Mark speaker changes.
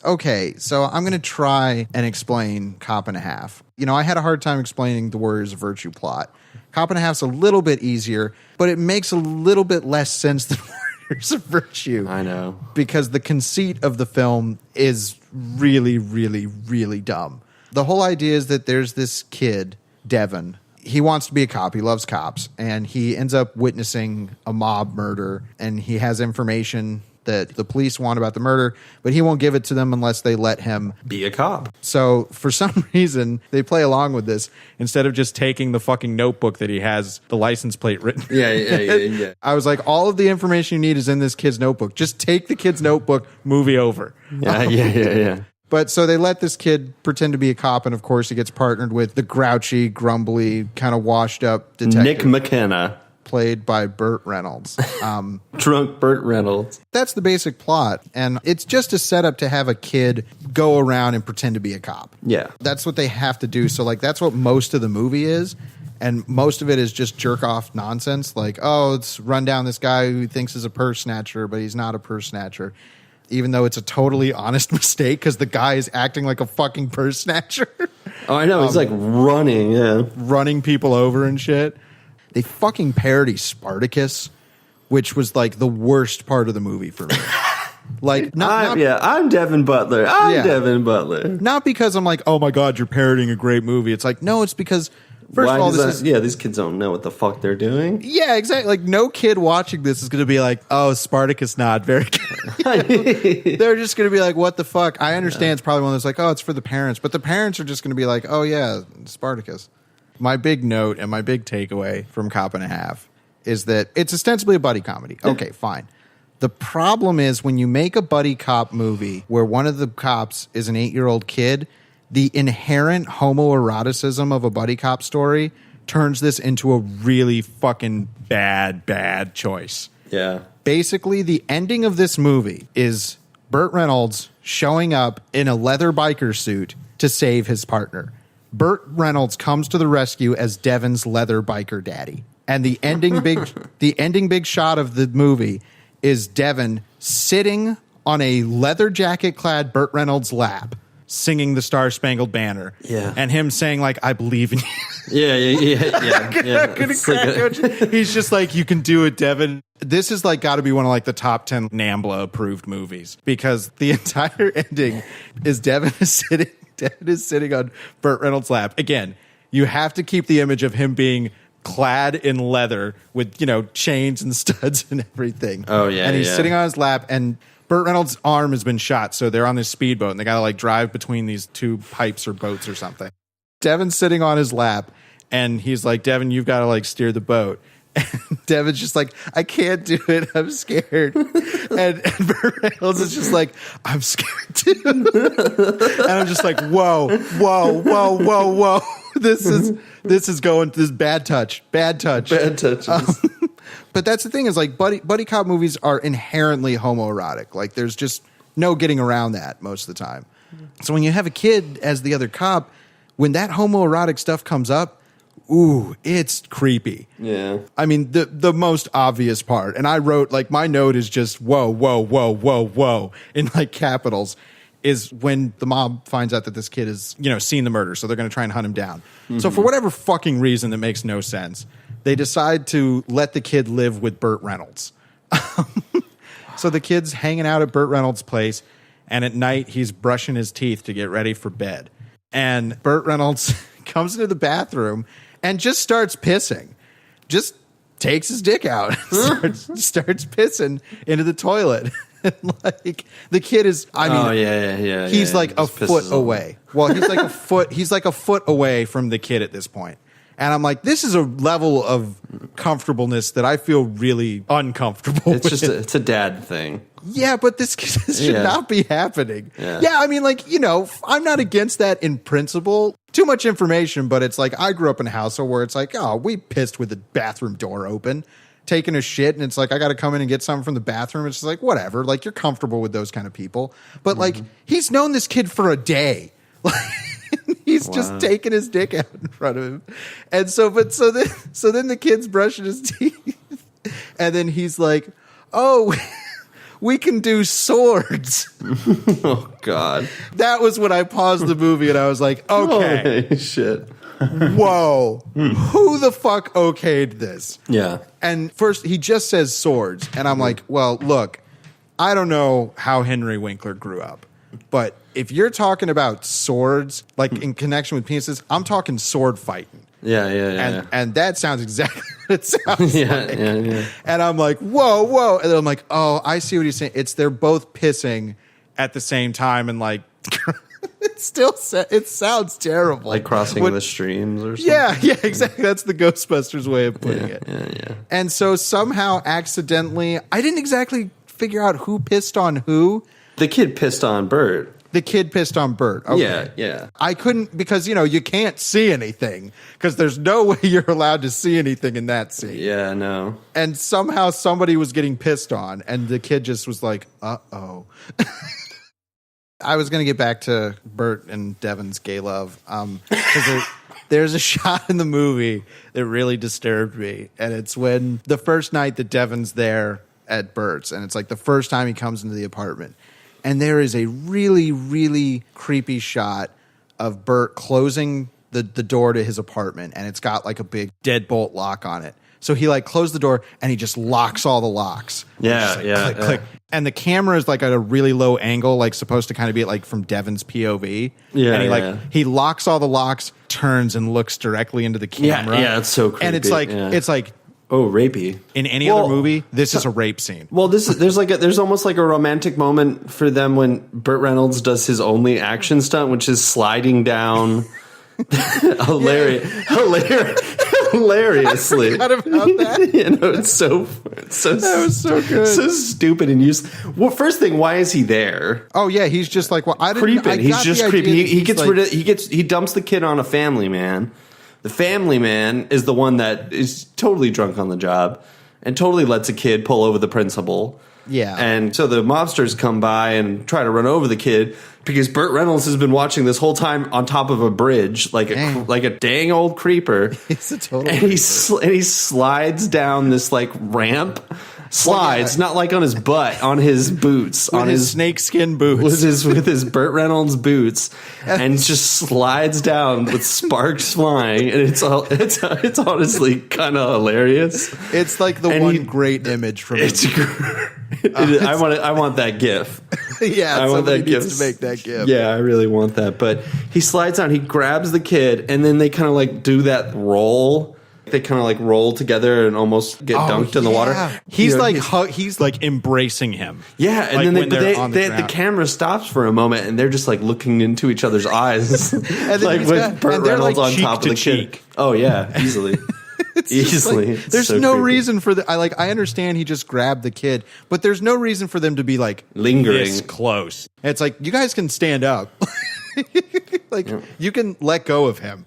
Speaker 1: Okay, so I'm going to try and explain Cop and a Half. You know, I had a hard time explaining the Warriors of Virtue plot. Cop and a Half's a little bit easier, but it makes a little bit less sense than Warriors of Virtue.
Speaker 2: I know.
Speaker 1: Because the conceit of the film is really, really, really dumb. The whole idea is that there's this kid, Devin. He wants to be a cop. He loves cops. And he ends up witnessing a mob murder. And he has information that the police want about the murder, but he won't give it to them unless they let him
Speaker 2: be a cop.
Speaker 1: So for some reason, they play along with this instead of just taking the fucking notebook that he has the license plate written.
Speaker 2: Yeah.
Speaker 1: I was like, all of the information you need is in this kid's notebook. Just take the kid's notebook, movie over.
Speaker 2: Yeah.
Speaker 1: But so they let this kid pretend to be a cop, and of course he gets partnered with the grouchy, grumbly, kind of washed up detective.
Speaker 2: Nick McKenna.
Speaker 1: Played by Burt Reynolds.
Speaker 2: Drunk Burt Reynolds.
Speaker 1: That's the basic plot. And it's just a setup to have a kid go around and pretend to be a cop.
Speaker 2: Yeah.
Speaker 1: That's what they have to do. So, like, that's what most of the movie is. And most of it is just jerk off nonsense. Like, oh, let's run down this guy who thinks is a purse snatcher, but he's not a purse snatcher. Even though it's a totally honest mistake because the guy is acting like a fucking purse snatcher.
Speaker 2: Oh, I know. He's like running,
Speaker 1: running people over and shit. They fucking parody Spartacus, which was like the worst part of the movie for me. Like,
Speaker 2: I'm Devin Butler. Devin Butler.
Speaker 1: Not because I'm like, oh my God, you're parodying a great movie. It's like, no, it's because, first of all,
Speaker 2: these kids don't know what the fuck they're doing.
Speaker 1: Yeah, exactly. Like, no kid watching this is going to be like, oh, Spartacus nod, very good. They're just going to be like, what the fuck? I understand it's probably one of those like, oh, it's for the parents. But the parents are just going to be like, oh yeah, Spartacus. My big note and my big takeaway from Cop and a Half is that it's ostensibly a buddy comedy. Okay, fine. The problem is when you make a buddy cop movie where one of the cops is an 8-year-old kid, the inherent homoeroticism of a buddy cop story turns this into a really fucking bad choice.
Speaker 2: Yeah.
Speaker 1: Basically, the ending of this movie is Burt Reynolds showing up in a leather biker suit to save his partner. Burt Reynolds comes to the rescue as Devin's leather biker daddy. And the ending big shot of the movie is Devin sitting on a leather jacket clad Burt Reynolds' lap singing the Star Spangled Banner.
Speaker 2: Yeah.
Speaker 1: And him saying like, I believe in you.
Speaker 2: Yeah.
Speaker 1: He's just like, you can do it, Devin. This is like got to be one of like the top 10 NAMBLA approved movies because the entire ending is Devin is sitting on Burt Reynolds' lap. Again, you have to keep the image of him being clad in leather with, you know, chains and studs and everything.
Speaker 2: Oh, yeah.
Speaker 1: And he's sitting on his lap, and Burt Reynolds' arm has been shot, so they're on this speedboat, and they got to, like, drive between these two pipes or boats or something. Devin's sitting on his lap, and he's like, Devin, you've got to, like, steer the boat. And Devin's just like, I can't do it. I'm scared. and Burt Reynolds is just like, I'm scared too. And I'm just like, whoa. This is bad touch. Bad touches. But that's the thing is like buddy cop movies are inherently homoerotic. Like there's just no getting around that most of the time. So when you have a kid as the other cop, when that homoerotic stuff comes up, ooh, it's creepy.
Speaker 2: Yeah.
Speaker 1: I mean, the most obvious part, and I wrote, like, my note is just, whoa, in, like, capitals, is when the mob finds out that this kid has, you know, seen the murder, so they're going to try and hunt him down. Mm-hmm. So for whatever fucking reason that makes no sense, they decide to let the kid live with Burt Reynolds. So the kid's hanging out at Burt Reynolds' place, and at night he's brushing his teeth to get ready for bed. And Burt Reynolds comes into the bathroom and just starts pissing. Just takes his dick out and starts pissing into the toilet. And like the kid is, I mean, he's like a foot away. Well, he's like a foot away from the kid at this point. And I'm like, this is a level of comfortableness that I feel really uncomfortable with.
Speaker 2: It's a dad thing.
Speaker 1: Yeah, but this should not be happening. Yeah, I mean, like, you know, I'm not against that in principle. Too much information, but it's like I grew up in a household where it's like, oh, we pissed with the bathroom door open, taking a shit, and it's like I got to come in and get something from the bathroom. It's just like, whatever. Like, you're comfortable with those kind of people. But, like, he's known this kid for a day. He's just taking his dick out in front of him. And so then the kid's brushing his teeth. And then he's like, oh, we can do swords.
Speaker 2: Oh, God.
Speaker 1: That was when I paused the movie and I was like, okay.
Speaker 2: Holy shit.
Speaker 1: Whoa. Who the fuck okayed this?
Speaker 2: Yeah.
Speaker 1: And first, he just says swords. And I'm like, well, look, I don't know how Henry Winkler grew up. But if you're talking about swords, like in connection with penises, I'm talking sword fighting.
Speaker 2: Yeah.
Speaker 1: And that sounds exactly what it sounds like.
Speaker 2: Yeah.
Speaker 1: And I'm like, whoa. And then I'm like, oh, I see what he's saying. They're both pissing at the same time. And like, it sounds terrible.
Speaker 2: Like crossing the streams or something.
Speaker 1: Yeah, exactly. That's the Ghostbusters way of putting it.
Speaker 2: Yeah.
Speaker 1: And so somehow accidentally, I didn't exactly figure out who pissed on who.
Speaker 2: The kid pissed on Burt.
Speaker 1: The kid pissed on Burt. Okay.
Speaker 2: Yeah.
Speaker 1: I couldn't, because, you can't see anything, because there's no way you're allowed to see anything in that scene.
Speaker 2: Yeah, no.
Speaker 1: And somehow somebody was getting pissed on, and the kid just was like, uh-oh. I was going to get back to Burt and Devin's gay love. Because there's a shot in the movie that really disturbed me, and it's when the first night that Devin's there at Burt's, and it's like the first time he comes into the apartment. And there is a really, really creepy shot of Burt closing the door to his apartment, and it's got like a big deadbolt lock on it. So he like closed the door and he just locks all the locks.
Speaker 2: Yeah,
Speaker 1: like, click. And the camera is like at a really low angle, like supposed to kind of be like from Devin's POV.
Speaker 2: Yeah,
Speaker 1: and he locks all the locks, turns and looks directly into the camera.
Speaker 2: Yeah, it's so creepy.
Speaker 1: And it's like
Speaker 2: oh, rapey.
Speaker 1: In any other movie, this is a rape scene.
Speaker 2: Well, there's almost like a romantic moment for them when Burt Reynolds does his only action stunt, which is sliding down hilariously.
Speaker 1: I forgot about that.
Speaker 2: It's so
Speaker 1: that was so good.
Speaker 2: So stupid and useless. Well, first thing, why is he there?
Speaker 1: Oh yeah, he's just like, well, I didn't.
Speaker 2: Creeping. He's just creepy. He dumps the kid on a family man. The family man is the one that is totally drunk on the job and totally lets a kid pull over the principal.
Speaker 1: Yeah.
Speaker 2: And so the mobsters come by and try to run over the kid because Burt Reynolds has been watching this whole time on top of a bridge like a dang old creeper.
Speaker 1: He's a total
Speaker 2: and he slides down this like ramp. Not like on his butt, on his boots,
Speaker 1: on his snakeskin boots,
Speaker 2: with his Burt Reynolds boots, and just slides down with sparks flying, and it's honestly kind of hilarious.
Speaker 1: It's like great image from
Speaker 2: it. I want that GIF.
Speaker 1: Yeah, I want that GIF to make that GIF.
Speaker 2: Yeah, I really want that. But he slides down, he grabs the kid, and then they kind of like do that roll. They kind of like roll together and almost get dunked in the water.
Speaker 1: He's he's like embracing him.
Speaker 2: Yeah, and like then the camera stops for a moment and they're just like looking into each other's eyes, like with Burt Reynolds on top of the kid. Oh yeah, easily. Easily.
Speaker 1: Like, there's no reason for I understand he just grabbed the kid, but there's no reason for them to be like
Speaker 2: lingering
Speaker 1: this close. It's like, you guys can stand up. You can let go of him.